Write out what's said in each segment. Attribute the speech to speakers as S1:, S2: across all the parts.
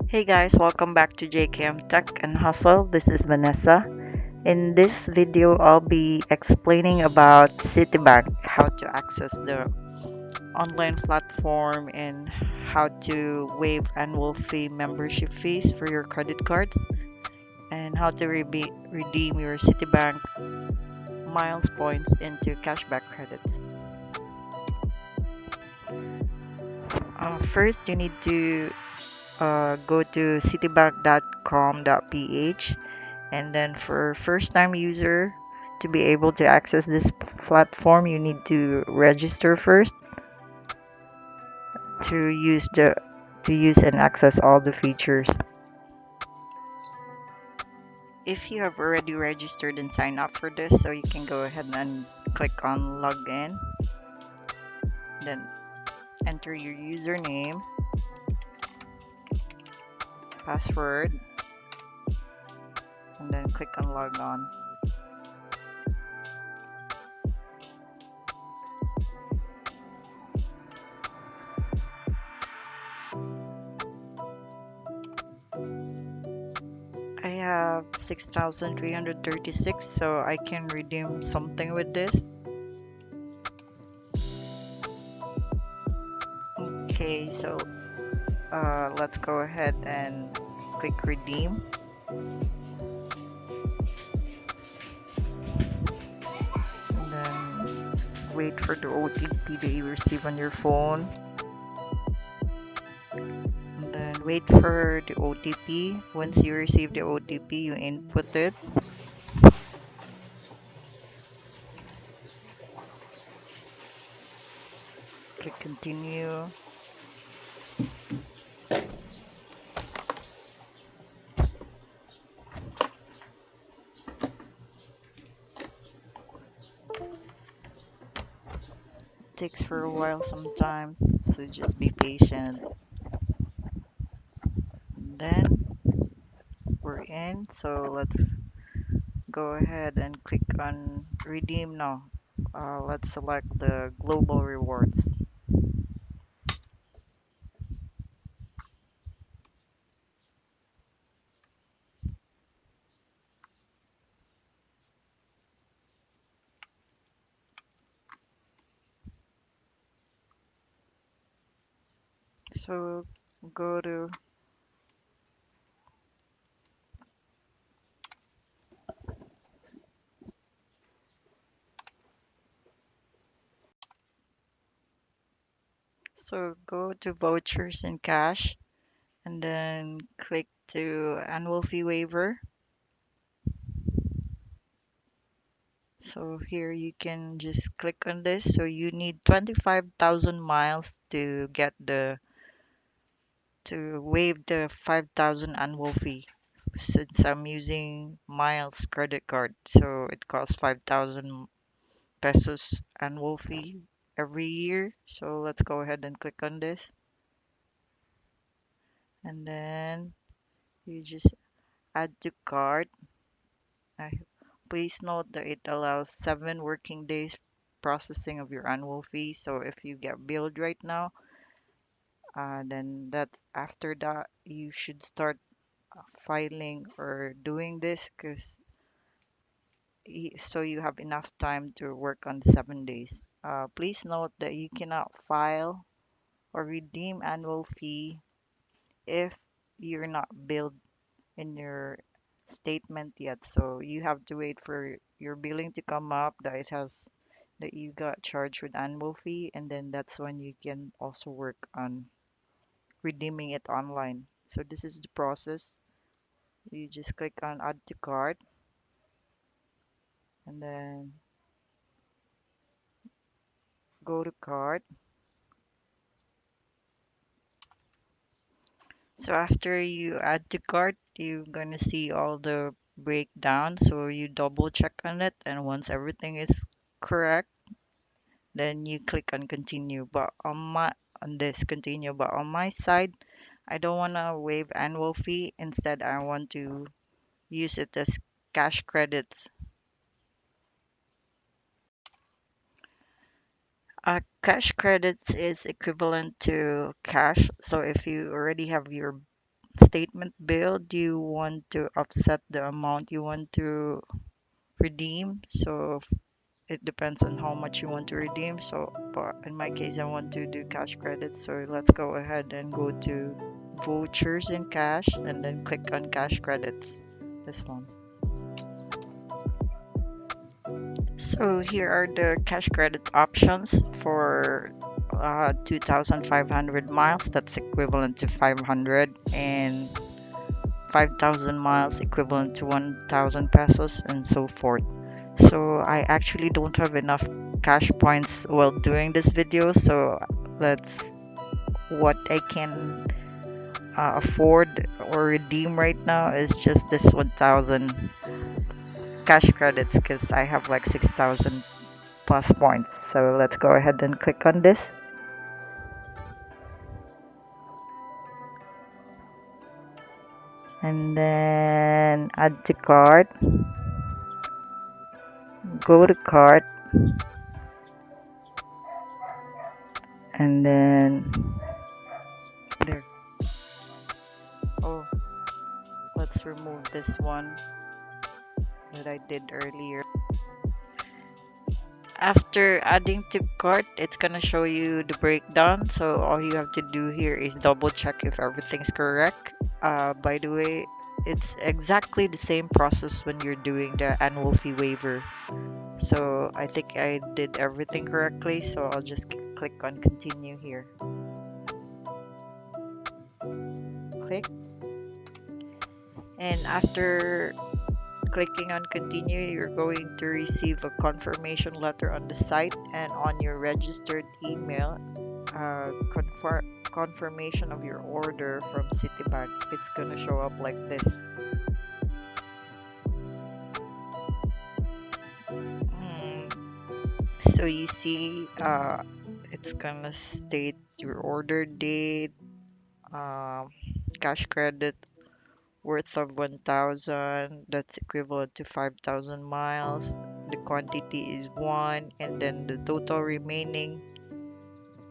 S1: Hey guys, welcome back to JKM Tech and Hustle. This is Vanessa. In this video, I'll be explaining about Citibank, how to access the online platform and how to waive annual fee membership fees for your credit cards and how to redeem your Citibank miles points into cashback credits. First, you need to go to citibank.com.ph. And then for first time user to be able to access this platform, you need to register first to use and access all the features. If you have already registered and signed up for this, so you can go ahead and click on login, then enter your username, password, and then click on log on. I have 6,336, so I can redeem something with this. Okay, so let's go ahead and click redeem. And then wait for the OTP that you receive on your phone. And then wait for the OTP. Once you receive the OTP, you input it. Click continue. Takes for a while sometimes, so just be patient. And then we're in, so let's go ahead and click on redeem now. Let's select the global rewards. So go to go to vouchers and cash and then click to annual fee waiver. So here you can just click on this. So you need 25,000 miles to get to waive the 5,000 annual fee. Since I'm using miles credit card, so it costs 5,000 pesos annual fee every year. So let's go ahead and click on this. And then you just add to cart. I, please note that it allows 7 working days processing of your annual fee. So if you get billed right now, then that after that you should start filing or doing this because so you have enough time to work on the 7 days. Please note that you cannot file or redeem annual fee if you're not billed in your statement yet. So you have to wait for your billing to come up that it has that you got charged with annual fee, and then that's when you can also work on redeeming it online. So this is the process. You just click on add to cart and then go to cart. So after you add to cart, you're gonna see all the breakdown. So you double check on it, and once everything is correct, then you click on continue. But on this continue, but on my side, I don't wanna waive annual fee. Instead, I want to use it as cash credits. Cash credits is equivalent to cash. So if you already have your statement bill, do you want to offset the amount you want to redeem? So it depends on how much you want to redeem. So, but in my case, I want to do cash credit. So let's go ahead and go to vouchers in cash and then click on cash credits. This one. So here are the cash credit options for 2,500 miles. That's equivalent to 500, and 5,000 miles equivalent to 1,000 pesos, and so forth. So I actually don't have enough cash points while doing this video, so let's what I can afford or redeem right now is just this 1,000 cash credits because I have like 6,000 plus points. So let's go ahead and click on this. And then add to cart, go to cart, and then there. Oh, let's remove this one that I did earlier. After adding to cart, it's gonna show you the breakdown. So all you have to do here is double check if everything's correct. By the way, it's exactly the same process when you're doing the annual fee waiver. So I think I did everything correctly. So I'll just click on continue here. Click. And after clicking on continue, you're going to receive a confirmation letter on the site and on your registered email, confirmation of your order from Citibank. It's gonna show up like this. Mm, so you see, it's gonna state your order date, um, cash credit worth of 1,000, that's equivalent to 5,000 miles. The quantity is 1, and then the total remaining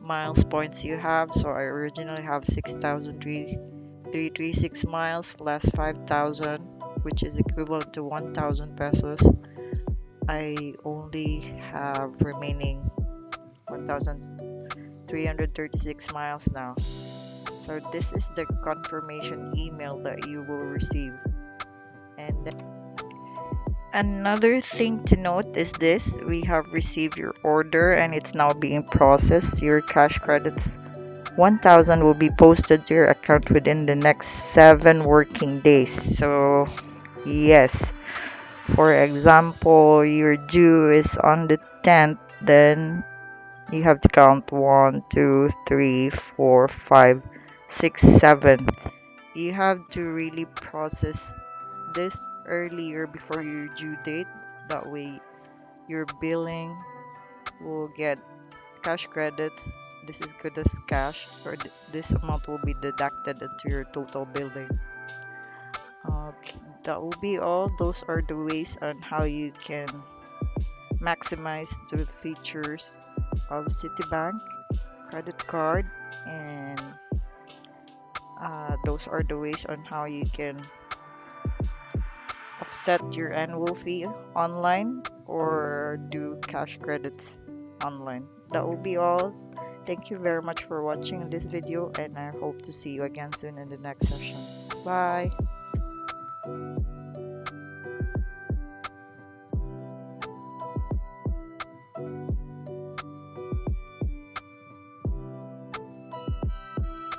S1: miles points you have. So I originally have 6,336 miles less 5,000, which is equivalent to 1,000 pesos. I only have remaining 1,336 miles now. So this is the confirmation email that you will receive. And then another thing to note is this: we have received your order and it's now being processed. Your cash credits 1,000 will be posted to your account within the next 7 working days. So, yes, for example, your due is on the 10th, then you have to count 1, 2, 3, 4, 5, 6, 7. You have to really process this earlier before your due date. That way, your billing will get cash credits. This is good as cash, or this amount will be deducted into your total billing. Okay, that will be all. Those are the ways on how you can maximize the features of Citibank credit card, and those are the ways on how you can offset your annual fee online or do cash credits online. That will be all. Thank you very much for watching this video, and I hope to see you again soon in the next session. Bye.